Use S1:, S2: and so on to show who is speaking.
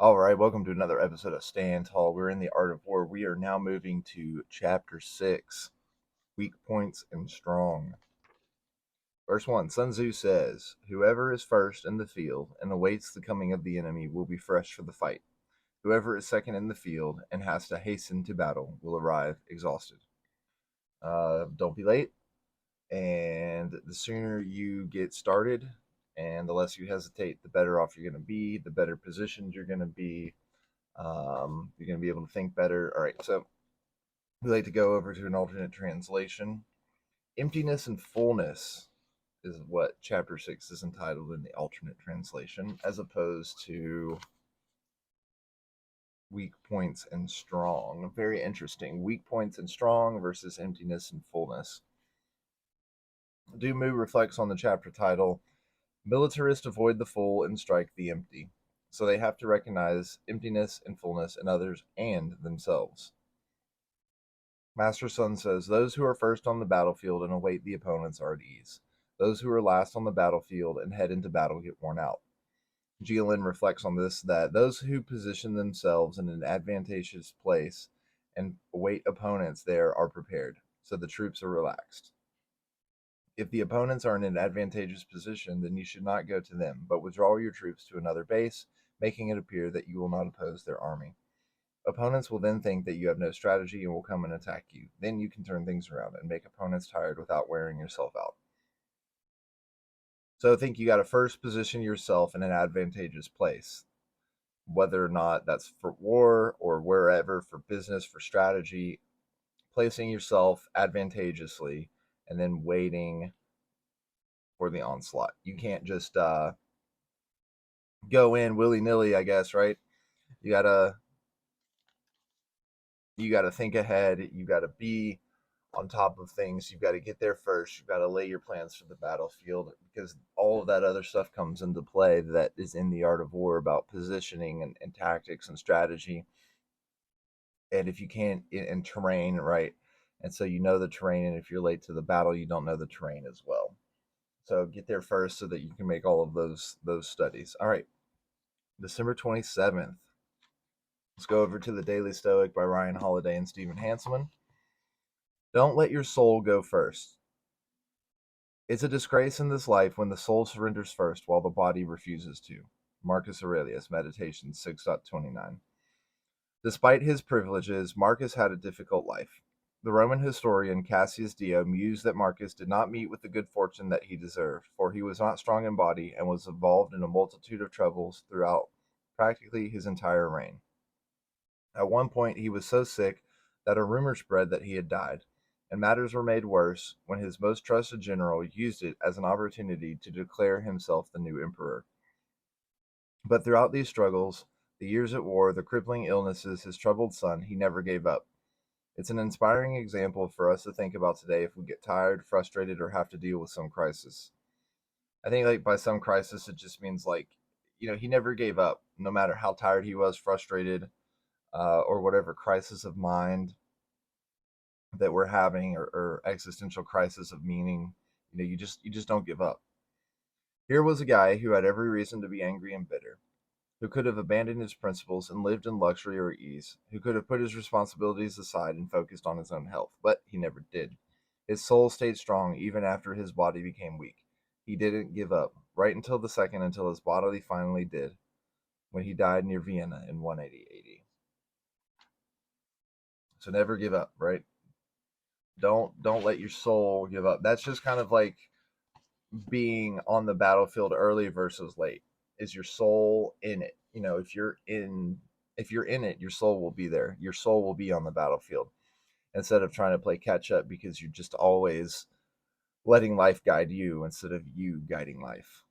S1: All right, welcome to another episode of Stand Tall. We're in the Art of War. We are now moving to Chapter 6, Weak Points and Strong. Verse 1, Sun Tzu says, "Whoever is first in the field and awaits the coming of the enemy will be fresh for the fight. Whoever is second in the field and has to hasten to battle will arrive exhausted." Don't be late, and the sooner you get started and the less you hesitate, the better off you're going to be, the better positioned you're going to be. You're going to be able to think better. All right, so we like to go over to an alternate translation. Emptiness and fullness is what chapter 6 is entitled in the alternate translation, as opposed to weak points and strong. Very interesting. Weak points and strong versus emptiness and fullness. Dumu reflects on the chapter title, Militarists avoid the full and strike the empty. So they have to recognize emptiness and fullness in others and themselves. Master Sun says, "Those who are first on the battlefield and await the opponents are at ease. Those who are last on the battlefield and head into battle get worn out." Jilin reflects on this that those who position themselves in an advantageous place and await opponents there are prepared, so the troops are relaxed. If the opponents are in an advantageous position, then you should not go to them, but withdraw your troops to another base, making it appear that you will not oppose their army. Opponents will then think that you have no strategy and will come and attack you. Then you can turn things around and make opponents tired without wearing yourself out. So I think you got to first position yourself in an advantageous place, whether or not that's for war or wherever, for business, for strategy, placing yourself advantageously and then waiting for the onslaught. You can't just go in willy-nilly, I guess, right? You got to think ahead. You got to be on top of things. You've got to get there first. You've got to lay your plans for the battlefield, because all of that other stuff comes into play that is in the art of war about positioning and tactics and strategy. And if you can't, and terrain, right? And so you know the terrain, and if you're late to the battle, you don't know the terrain as well. So get there first so that you can make all of those studies. All right, December 27th. Let's go over to the Daily Stoic by Ryan Holiday and Stephen Hanselman. Don't let your soul go first. It's a disgrace in this life when the soul surrenders first while the body refuses to. Marcus Aurelius, Meditations 6.29. Despite his privileges, Marcus had a difficult life. The Roman historian Cassius Dio mused that Marcus did not meet with the good fortune that he deserved, for he was not strong in body and was involved in a multitude of troubles throughout practically his entire reign. At one point, he was so sick that a rumor spread that he had died, and matters were made worse when his most trusted general used it as an opportunity to declare himself the new emperor. But throughout these struggles, the years at war, the crippling illnesses, his troubled son, he never gave up. It's an inspiring example for us to think about today if we get tired, frustrated, or have to deal with some crisis. I think like by some crisis, it just means like, he never gave up, no matter how tired he was, frustrated, or whatever crisis of mind that we're having, or existential crisis of meaning. You just don't give up. Here was a guy who had every reason to be angry and bitter, who could have abandoned his principles and lived in luxury or ease, who could have put his responsibilities aside and focused on his own health, but he never did. His soul stayed strong even after his body became weak. He didn't give up, right until the second, until his body finally did, when he died near Vienna in 180 AD. So never give up, right? Don't let your soul give up. That's just kind of like being on the battlefield early versus late. Is your soul in it? If you're in it, your soul will be there. Your soul will be on the battlefield, instead of trying to play catch up because you're just always letting life guide you instead of you guiding life.